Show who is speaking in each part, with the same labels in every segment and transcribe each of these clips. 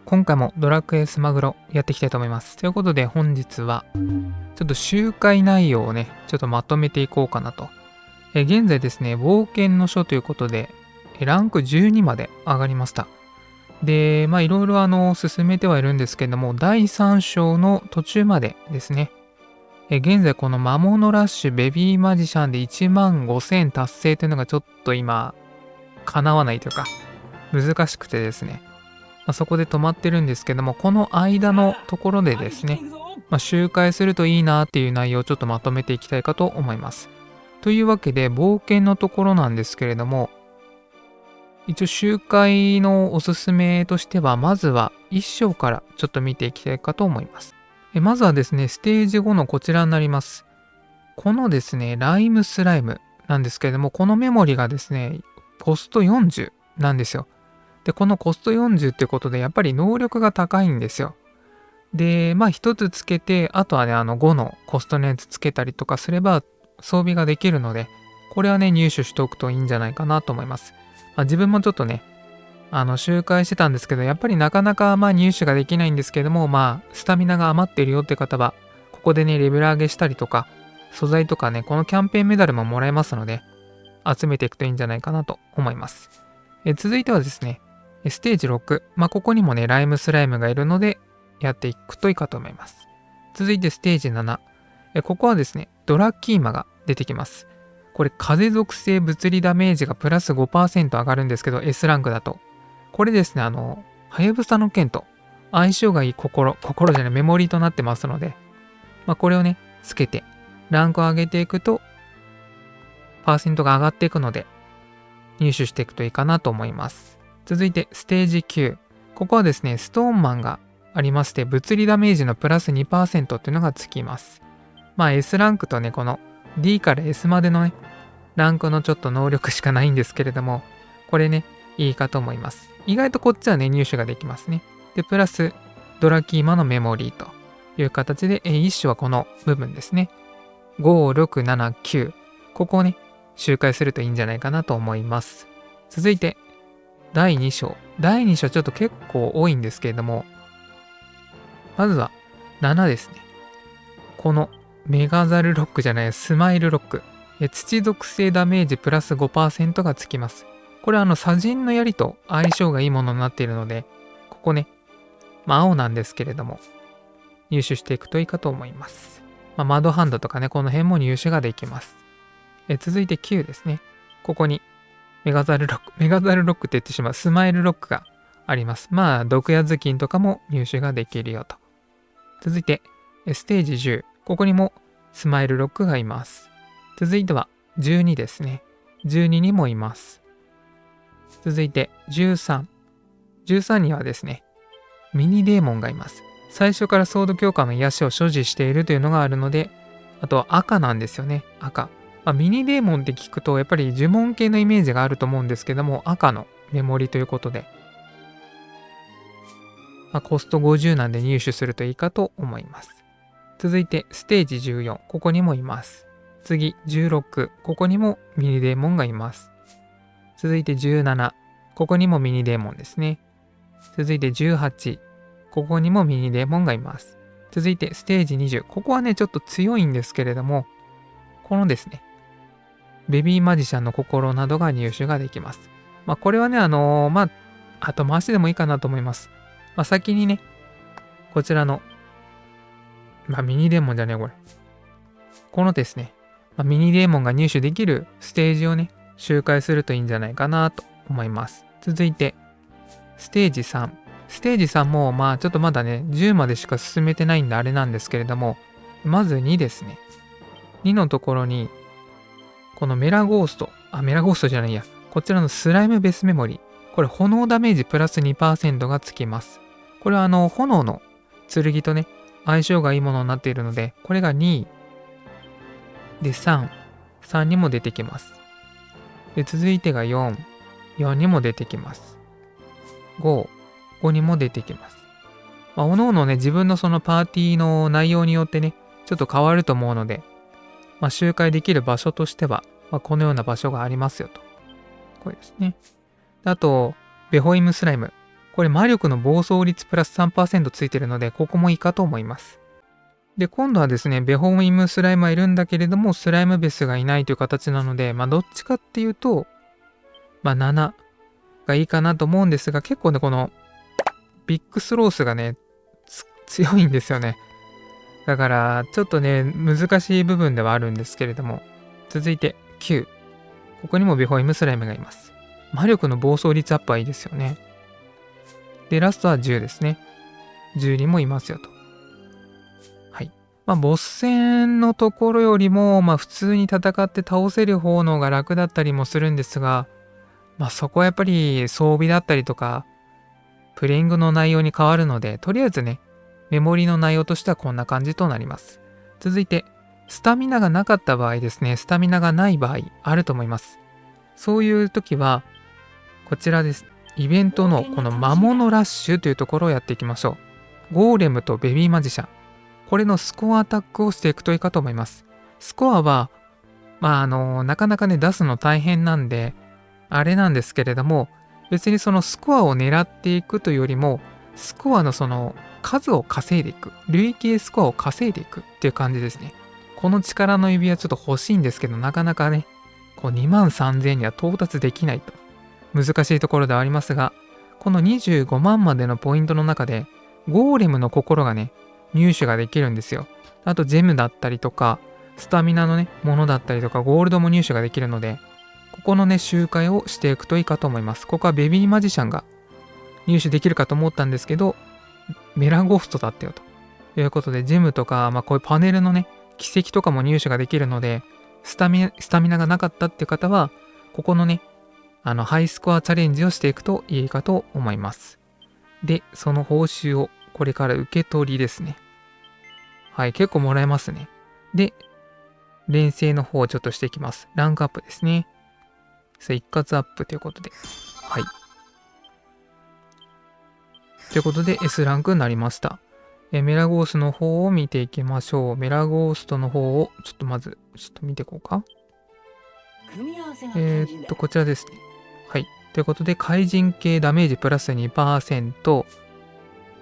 Speaker 1: 今回もドラクエスマグロやっていきたいと思います。ということで本日はちょっと周回内容をね、ちょっとまとめていこうかなと。現在ですね、冒険の書ということで、ランク12まで上がりました。で、いろいろ進めてはいるんですけども、第3章の途中までですね。現在この魔物ラッシュベビーマジシャンで15000達成というのがちょっと今、叶わないというか、難しくてですね。そこで止まってるんですけども、この間のところでですね、周回するといいなっていう内容をちょっとまとめていきたいかと思います。というわけで、冒険のところなんですけれども、一応周回のおすすめとしては、まずは1章からちょっと見ていきたいかと思います。まずはですね、ステージ5のこちらになります。このですね、ライムスライムなんですけれども、このメモリがですね、コスト40なんですよ。で、このコスト40ってことで、やっぱり能力が高いんですよ。で、1つつけて、あとはね、5のコストのやつつけたりとかすれば、装備ができるので、これはね、入手しておくといいんじゃないかなと思います。自分もちょっとね、周回してたんですけど、やっぱりなかなか入手ができないんですけども、スタミナが余っているよって方は、ここでね、レベル上げしたりとか、素材とかね、このキャンペーンメダルももらえますので、集めていくといいんじゃないかなと思います。続いてはですね、ステージ6、ここにもね、ライムスライムがいるので、やっていくといいかと思います。続いてステージ7、ここはですね、ドラッキーマが出てきます。これ、風属性物理ダメージがプラス 5% 上がるんですけど、S ランクだと。これですね、はやぶさの剣と相性がいい心じゃない、メモリーとなってますので、これをね、つけて、ランクを上げていくと、パーセントが上がっていくので、入手していくといいかなと思います。続いて、ステージ9。ここはですね、ストーンマンがありまして、物理ダメージのプラス 2% っていうのがつきます。S ランクとね、この D から S までのね、ランクのちょっと能力しかないんですけれども、これね、いいかと思います。意外とこっちはね、入手ができますね。で、プラス、ドラキーマのメモリーという形で、一種はこの部分ですね。5、6、7、9。ここをね、周回するといいんじゃないかなと思います。続いて、第2章。第2章ちょっと結構多いんですけれども、まずは7ですね。このメガザルロックじゃない、スマイルロック。土属性ダメージプラス 5% がつきます。これは砂塵の槍と相性がいいものになっているので、ここね、青なんですけれども、入手していくといいかと思います。マドハンドとかね、この辺も入手ができます。続いて9ですね。ここにメガザルロックって言ってしまうスマイルロックがあります。毒矢頭巾とかも入手ができるよと。続いて、ステージ10。ここにもスマイルロックがいます。続いては12ですね。12にもいます。続いて13。13にはですね、ミニデーモンがいます。最初からソード強化の癒しを所持しているというのがあるので、あとは赤なんですよね。赤。ミニデーモンって聞くと、やっぱり呪文系のイメージがあると思うんですけども、赤のメモリということで、コスト50なんで入手するといいかと思います。続いて、ステージ14。ここにもいます。次、16。ここにもミニデーモンがいます。続いて17。ここにもミニデーモンですね。続いて18。ここにもミニデーモンがいます。続いて、ステージ20。ここはね、ちょっと強いんですけれども、このですね、ベビーマジシャンの心などが入手ができます。これはね、後回しでもいいかなと思います。先にね、こちらの、ミニデーモンじゃねえ、これ。このですね、ミニデーモンが入手できるステージをね、周回するといいんじゃないかなと思います。続いて、ステージ3。ステージ3も、ちょっとまだね、10までしか進めてないんであれなんですけれども、まず2ですね。2のところに、このメラゴーストじゃないや。こちらのスライムベスメモリ。これ炎ダメージプラス 2% がつきます。これは炎の剣とね、相性がいいものになっているので、これが2で3にも出てきます。で、続いてが4にも出てきます。5にも出てきます。各々ね、自分のそのパーティーの内容によってね、ちょっと変わると思うので、周回できる場所としては、このような場所がありますよと。これですね。あと、ベホイムスライム。これ魔力の暴走率プラス 3% ついてるので、ここもいいかと思います。で、今度はですね、ベホイムスライムはいるんだけれども、スライムベスがいないという形なので、どっちかっていうと、7がいいかなと思うんですが、結構ね、このビッグスロースがね、強いんですよね。だから、ちょっとね、難しい部分ではあるんですけれども、続いて9。ここにもベホイムスライムがいます。魔力の暴走率アップはいいですよね。で、ラストは10ですね。10にもいますよと。はい。ボス戦のところよりも、普通に戦って倒せる方の方が楽だったりもするんですが、そこはやっぱり装備だったりとか、プレイングの内容に変わるので、とりあえずね、メモリの内容としてはこんな感じとなります。続いて、スタミナがなかった場合ですね、スタミナがない場合あると思います。そういう時は、こちらです。イベントのこの魔物ラッシュというところをやっていきましょう。ゴーレムとベビーマジシャン。これのスコアアタックをしていくといいかと思います。スコアは、なかなかね、出すの大変なんで、あれなんですけれども、別にそのスコアを狙っていくというよりも、スコアのその数を稼いでいく、累計スコアを稼いでいくっていう感じですね。この力の指輪ちょっと欲しいんですけど、なかなかね、こう23000には到達できないと。難しいところではありますが、この25万までのポイントの中で、ゴーレムの心がね、入手ができるんですよ。あとジェムだったりとか、スタミナのね、ものだったりとか、ゴールドも入手ができるので、ここのね、周回をしていくといいかと思います。ここはベビーマジシャンが入手できるかと思ったんですけど、メラゴーストだったよということで、ジェムとか、こういうパネルのね、奇跡とかも入手ができるので、スタミナがなかったっていう方は、ここのね、ハイスコアチャレンジをしていくといいかと思います。で、その報酬をこれから受け取りですね。はい、結構もらえますね。で、連成の方をちょっとしていきます。ランクアップですね。一括アップということで。はい。ということで S ランクになりました。メラゴースの方を見ていきましょう。メラゴーストの方をちょっとまず見ていこうか。こちらですね。はい。ということで、怪人系ダメージプラス 2%。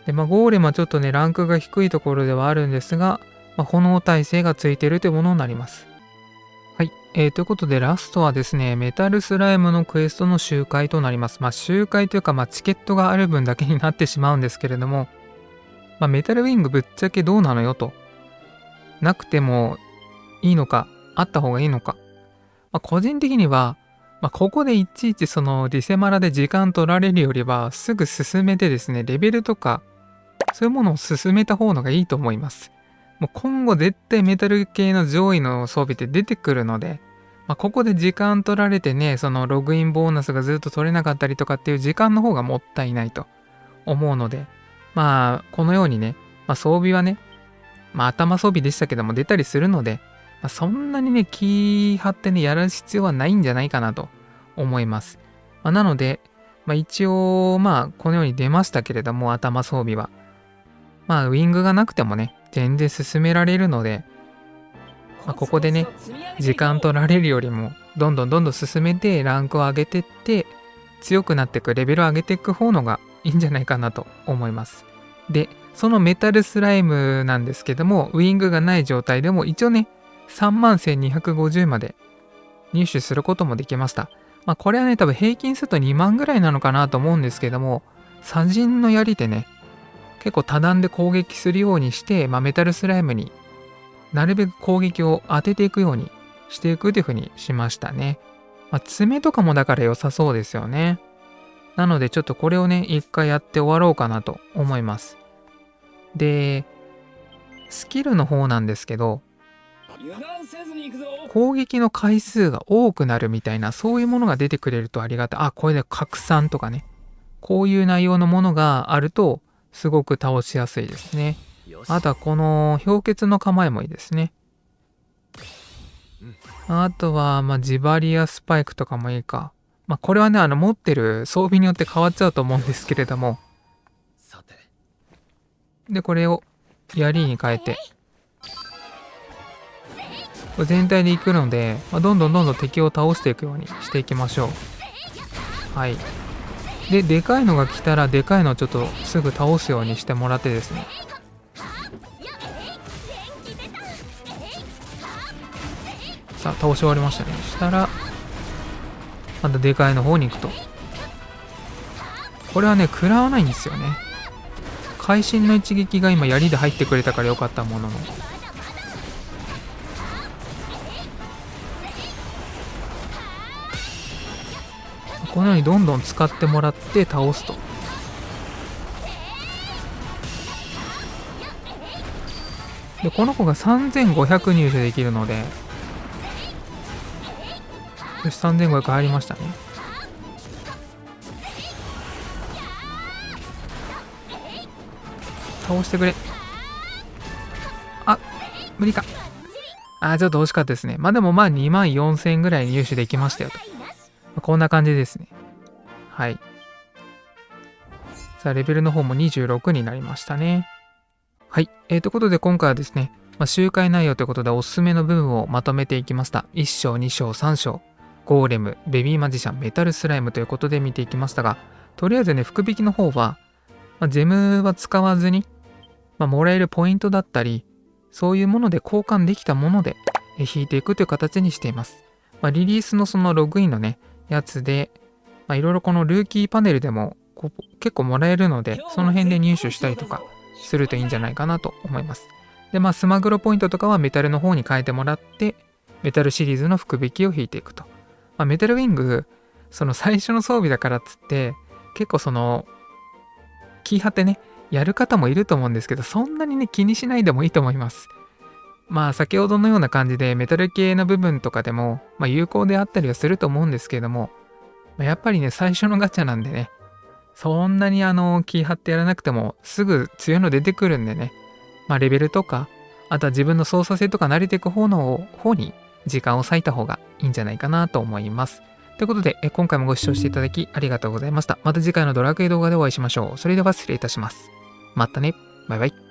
Speaker 1: で、ゴーレムはちょっとね、ランクが低いところではあるんですが、炎耐性がついているというものになります。はい。ということで、ラストはですね、メタルスライムのクエストの周回となります。周回というか、チケットがある分だけになってしまうんですけれども、メタルウィングぶっちゃけどうなのよと。なくてもいいのか、あった方がいいのか。個人的には、ここでいちいちそのリセマラで時間取られるよりは、すぐ進めてですね、レベルとか、そういうものを進めた方のがいいと思います。もう今後絶対メタル系の上位の装備って出てくるので、ここで時間取られてね、そのログインボーナスがずっと取れなかったりとかっていう時間の方がもったいないと思うので、このようにね、装備はね、頭装備でしたけども出たりするので、そんなにね、気張ってね、やる必要はないんじゃないかなと思います。なので、一応、このように出ましたけれども、頭装備は。ウィングがなくてもね、全然進められるので、ここでね、時間取られるよりも、どんどん進めて、ランクを上げてって、強くなっていく、レベルを上げていく方のがいいんじゃないかなと思います。で、そのメタルスライムなんですけども、ウィングがない状態でも、一応ね、31,250まで入手することもできました。これはね、多分平均すると2万ぐらいなのかなと思うんですけども、砂人の槍でね、結構多段で攻撃するようにして、メタルスライムになるべく攻撃を当てていくようにしていくという風にしましたね。爪とかもだから良さそうですよね。なのでちょっとこれをね、一回やって終わろうかなと思います。で、スキルの方なんですけど、攻撃の回数が多くなるみたいな、そういうものが出てくれるとありがたい。これで拡散とかね。こういう内容のものがあると、すごく倒しやすいですね。あとはこの氷結の構えもいいですね。あとは、ジバリアスパイクとかもいいか。これはね、持ってる装備によって変わっちゃうと思うんですけれども。で、これを槍に変えて。全体でいくので、どんどん敵を倒していくようにしていきましょう。はい。で、でかいのが来たら、でかいのをちょっとすぐ倒すようにしてもらってですね。さあ、倒し終わりましたね。そしたら、またでかいの方に行くと。これはね、食らわないんですよね。会心の一撃が今槍で入ってくれたからよかったものの。このようにどんどん使ってもらって倒すと。で、この子が3500入手できるので、よし、3500入りましたね。倒してくれ。あ、無理か。ちょっと惜しかったですね。でも24000ぐらい入手できましたよと。こんな感じですね。はい。さあ、レベルの方も26になりましたね。はい。ということで今回はですね、周回内容ということでおすすめの部分をまとめていきました。1章、2章、3章、ゴーレム、ベビーマジシャン、メタルスライムということで見ていきましたが、とりあえずね、福引きの方は、ジェムは使わずに、もらえるポイントだったり、そういうもので交換できたもので引いていくという形にしています。リリースのそのログインのね、やつで、いろいろこのルーキーパネルでも結構もらえるので、その辺で入手したりとかするといいんじゃないかなと思います。で、スマグロポイントとかはメタルの方に変えてもらって、メタルシリーズの福引きを引いていくと。メタルウィング、その最初の装備だからっつって、結構その、気張ってね、やる方もいると思うんですけど、そんなにね、気にしないでもいいと思います。先ほどのような感じで、メタル系の部分とかでも、有効であったりはすると思うんですけれども、やっぱりね、最初のガチャなんでね、そんなに気張ってやらなくても、すぐ強いの出てくるんでね、レベルとか、あとは自分の操作性とか慣れていく方に時間を割いた方がいいんじゃないかなと思います。ということで、今回もご視聴していただきありがとうございました。また次回のドラクエ動画でお会いしましょう。それでは失礼いたします。またね。バイバイ。